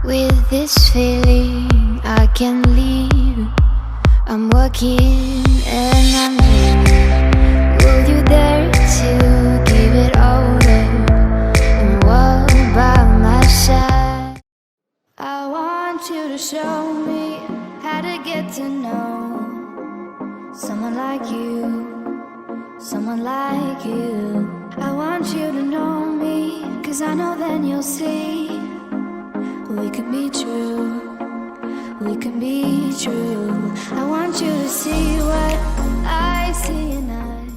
With this feeling I can leave. I'm working and I'm dreaming. Will you dare to give it all up and walk by my side? I want you to show me how to get to know someone like you, someone like you. I want you to know me, 'cause I know then you'll see we can be true, we can be true. I want you to see what I see in us.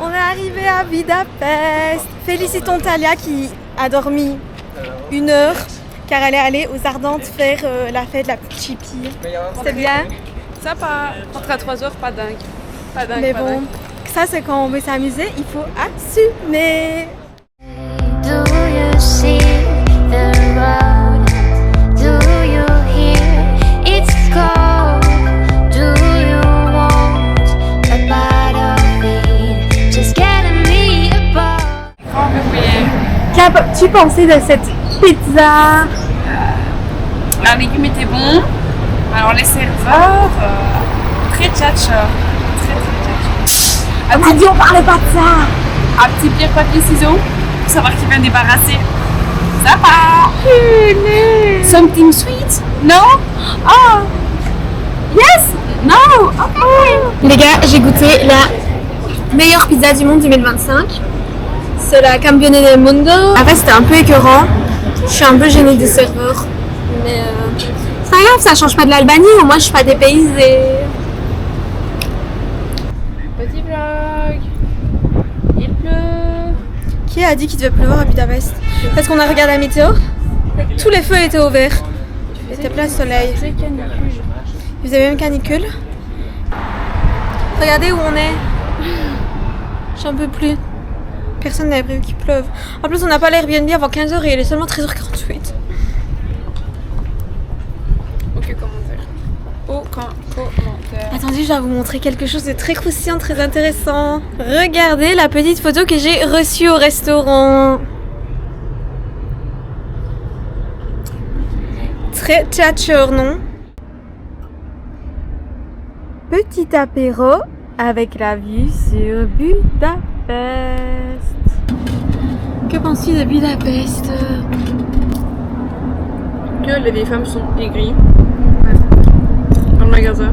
On est arrivé à Budapest. Félicitons Talia qui a dormi 1 heure car elle est allée aux Ardentes faire la fête, la petite chipie. C'était bien? Sympa. Rentrer à 3h, pas dingue. Pas dingue. Mais pas bon, dingue. ça c'est quand on veut s'amuser, il faut assumer. Do you see the road? Do you hear it's cold? Do you want a bite of it? Just getting me above. Qu'as-tu pensé de cette pizza? Les légumes étaient bons. Alors les serveurs, très tchatcha. On m'a dit on parlait pas de ça. Un petit pierre, papier, ciseaux pour savoir qui vient débarrasser. Ça va. Something sweet? No? Oh! Yes! No! Okay! Les gars, j'ai goûté la meilleure pizza du monde 2025. C'est la Campione del Mundo. Après c'était un peu écœurant. Je suis un peu gênée des serveurs. Mais c'est pas grave, ça change pas de l'Albanie. Au moins je suis pas dépaysée. Petit vlog. Il pleut. Qui a dit qu'il devait pleuvoir à Budapest? Parce qu'on a regardé la météo. Tous les feux étaient ouverts. Il était plein soleil. Il faisait même canicule. Regardez où on est. J'en peux plus. Personne n'avait prévu qu'il pleuve. En plus, on n'a pas l'Airbnb avant 15h et il est seulement 13h48. Aucun commentaire. Aucun commentaire. Attendez, je vais vous montrer quelque chose de très croustillant, très intéressant. Regardez la petite photo que j'ai reçue au restaurant. Très tchatcheur, non? Petit apéro avec la vue sur Budapest. Que penses-tu de Budapest? Que les vieilles femmes sont aigries. Dans le magasin.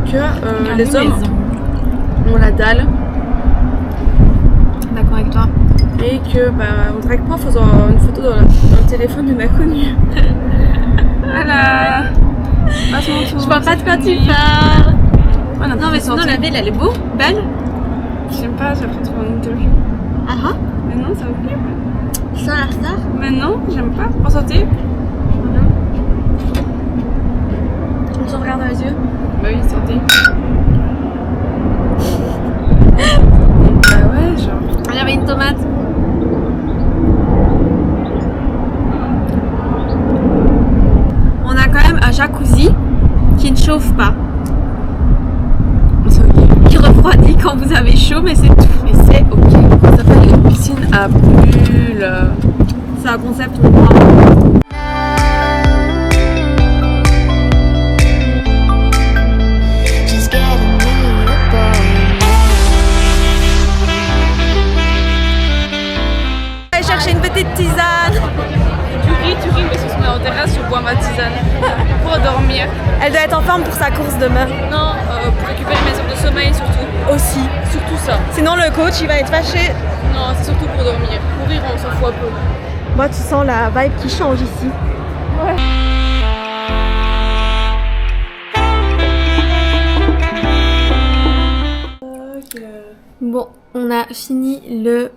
Que les hommes ont la dalle. D'accord avec toi. Et que on drague pas en faisant une photo dans le téléphone d'une inconnue. Voilà. Passe mon tour. Je vois pas de quoi tu parles. Ouais, Non mais sinon la ville elle est beau, belle. J'aime pas, j'ai trop honteux. Ah ah. Mais non, ça me plaît. Tu sens la star? Mais non, j'aime pas. Pas sauter. On se regarde dans les yeux. Bah oui, sauter. Bah ouais, genre. Il y avait une tomate. On a quand même un jacuzzi qui ne chauffe pas. C'est ok. Qui refroidit quand vous avez chaud, mais c'est tout. Mais c'est ok. Ça s'appelle une piscine à bulles. C'est un concept, on croit. Just getting me above. On va chercher une petite tisane. Tu ris, mais si on est en terrasse, je bois ma tisane. Pour dormir. Elle doit être en forme pour sa course demain. Non, pour récupérer mes heures de sommeil surtout. Aussi. Surtout ça. Sinon le coach il va être fâché. Non, c'est surtout pour dormir. Courir, on s'en fout un peu. Moi tu sens la vibe qui change ici. Ouais. Bon, on a fini le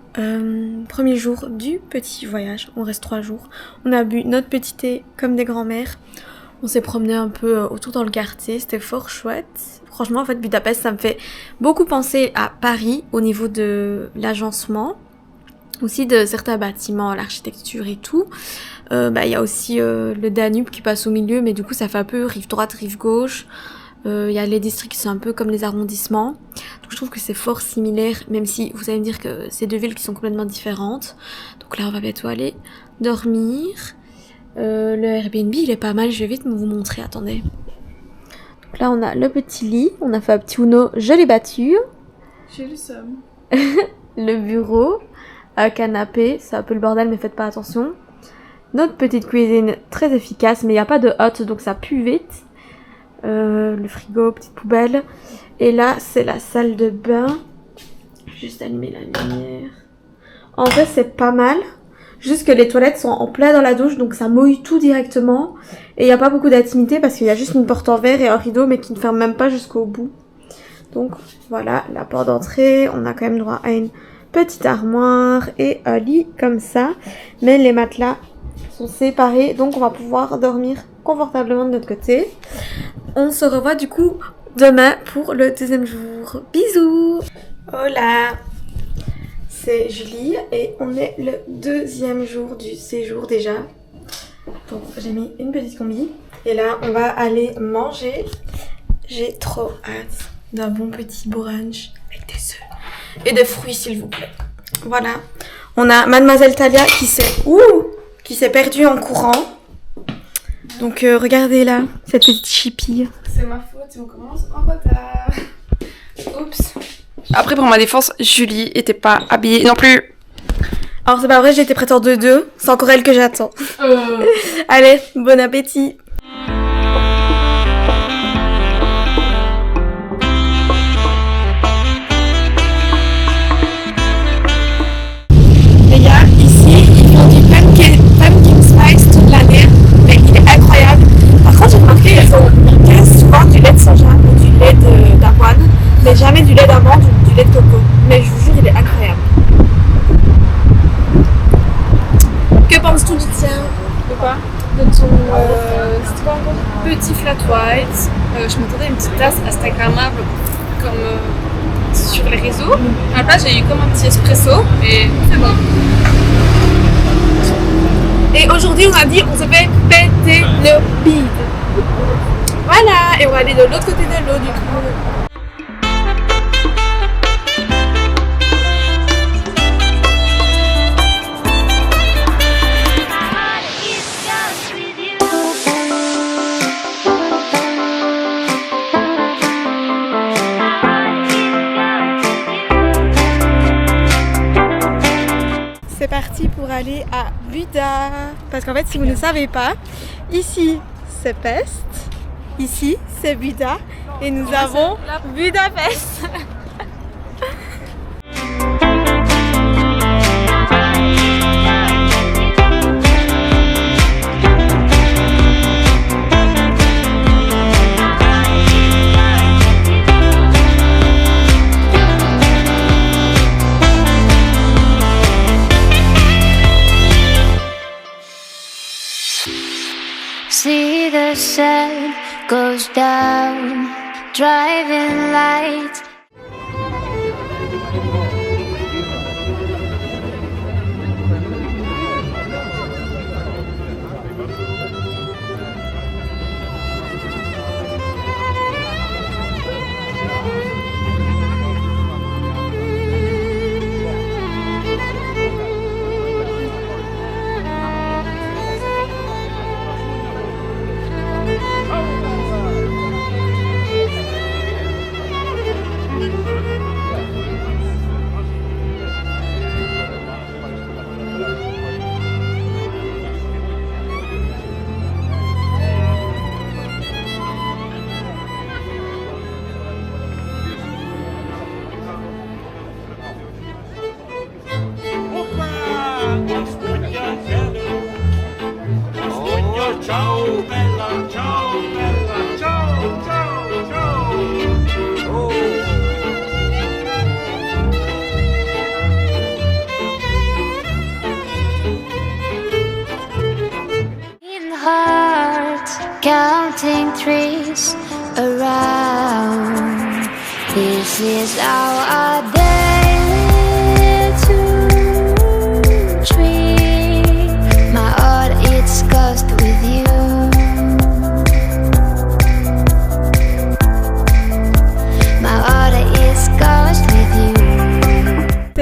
premier jour du petit voyage. On reste 3 jours. On a bu notre petit thé comme des grands-mères. On s'est promené un peu autour dans le quartier. C'était fort chouette. Franchement, en fait, Budapest, ça me fait beaucoup penser à Paris au niveau de l'agencement. Aussi de certains bâtiments, l'architecture et tout. Il y a aussi le Danube qui passe au milieu, mais du coup, ça fait un peu rive droite, rive gauche. Il y a les districts qui sont un peu comme les arrondissements. Donc je trouve que c'est fort similaire, même si vous allez me dire que c'est deux villes qui sont complètement différentes. Donc là, on va bientôt aller dormir. Le Airbnb, il est pas mal. Je vais vite vous montrer. Attendez. Donc là, on a le petit lit. On a fait un petit Uno. Je l'ai battu. J'ai le seum. Le bureau. Un canapé. C'est un peu le bordel, mais faites pas attention. Notre petite cuisine très efficace, mais il n'y a pas de hotte, donc ça pue vite. Le frigo, petite poubelle. Et là, c'est la salle de bain. Juste allumer la lumière. En vrai, c'est pas mal. Juste que les toilettes sont en plein dans la douche, donc ça mouille tout directement. Et il n'y a pas beaucoup d'intimité parce qu'il y a juste une porte en verre et un rideau, mais qui ne ferme même pas jusqu'au bout. Donc voilà, la porte d'entrée. On a quand même droit à une petite armoire et un lit comme ça. Mais les matelas sont séparés, donc on va pouvoir dormir confortablement de notre côté. On se revoit du coup demain pour le deuxième jour. Bisous. Hola, c'est Julie et on est le deuxième jour du séjour déjà. Donc j'ai mis une petite combi et là on va aller manger. J'ai trop hâte d'un bon petit brunch avec des œufs et des fruits s'il vous plaît. Voilà, on a Mademoiselle Talia qui s'est perdue en courant. Donc regardez là, cette petite chipie. C'est ma faute, on commence en retard. Oups. Après, pour ma défense, Julie était pas habillée non plus. Alors c'est pas vrai, j'ai été prête en 2-2. C'est encore elle que j'attends. Allez, bon appétit. Les gars, ici, ils font du pumpkin spice toute l'année. Mais il est incroyable. Par contre, j'ai remarqué, ils cassent souvent du lait de soja ou du lait d'avoine, mais jamais du lait d'amande ou du lait de coco. Mais je vous jure, il est incroyable. Que penses-tu du tien? De quoi? De ton c'était quoi encore? Petit flat white. Je m'attendais à une petite tasse instagrammable comme sur les réseaux. À la place, j'ai eu comme un petit espresso et c'est bon. Et aujourd'hui, on a dit on se fait péter le bide. Voilà, et on va aller de l'autre côté de l'eau du coup. C'est parti pour aller à Buda. Parce qu'en fait, si vous ne savez pas, ici c'est Pest, ici c'est Buda et nous avons Budapest. See the sun goes down, driving light. Ciao bella, ciao bella, ciao, ciao, ciao. Oh. In heart, counting trees around. This is our daily tree. My heart, it's cursed with you.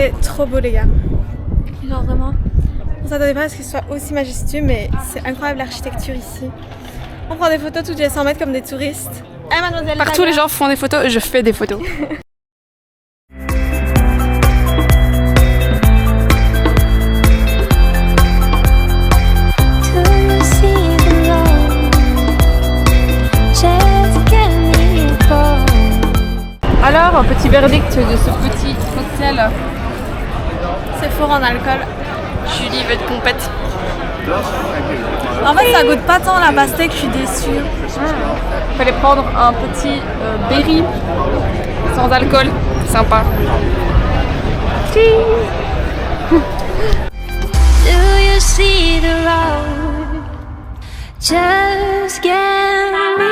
C'est trop beau les gars. Genre vraiment, on s'attendait pas à ce qu'il soit aussi majestueux, mais c'est incroyable l'architecture ici. On prend des photos toutes les 100 mètres comme des touristes. Eh, mademoiselle Partout les gens font des photos, je fais des photos. Alors, un petit verdict de ce petit cocktail. C'est fort en alcool. Julie veut de compète. En fait, ça goûte pas tant la pastèque, je suis déçue. Il fallait prendre un petit berry sans alcool, c'est sympa. Do you see the road? Just get me.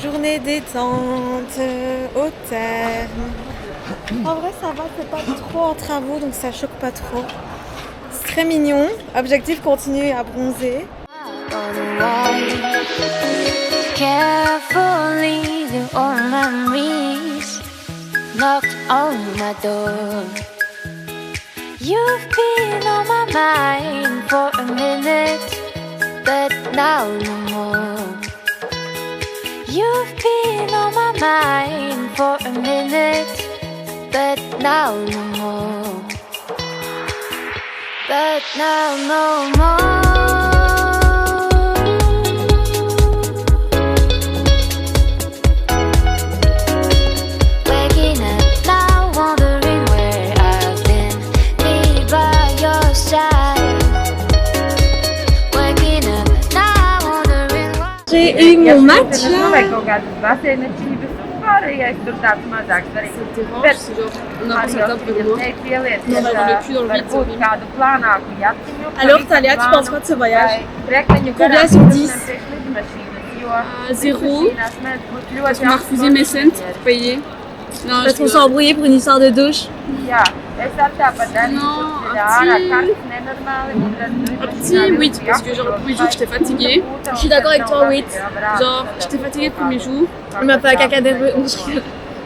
Journée détente au terme. En vrai ça va, c'est pas trop en travaux donc ça choque pas trop. C'est très mignon. Objectif, continuer à bronzer. Carefully, the old memories knocked on my door. You've been on my mind for a minute, but now no more. You've been on my mind for a minute, but now no more. But now no more. Waking up now, wondering where I've been, me by your side. Waking up now, wondering why. J'ai eu mon match là. On a pensé un peu de moi. On va dans le cul dans le vide, c'est Alors Talia, tu penses quoi de ce voyage? Combien sur 10? 0. Parce qu'on m'a refusé mes cents pour payer. Non, Parce qu'on s'est embrouillé pour une histoire de douche. Non, un petit 8, parce que genre le premier jour j'étais fatiguée. Je suis d'accord avec toi, 8. Genre j'étais fatiguée le premier jour. Il m'a fait un caca nerveux.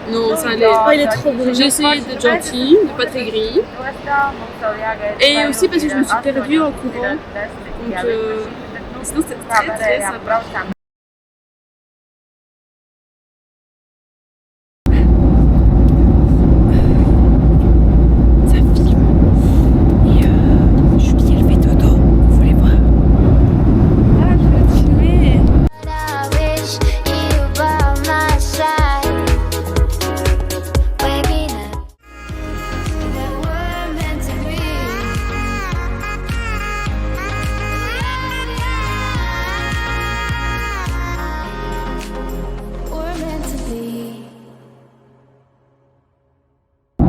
Non, ça allait. Oh, il est trop bon. J'ai essayé d'être gentille, de pas très gris. Et aussi parce que je me suis perdue en courant. Donc sinon c'était très très sympa.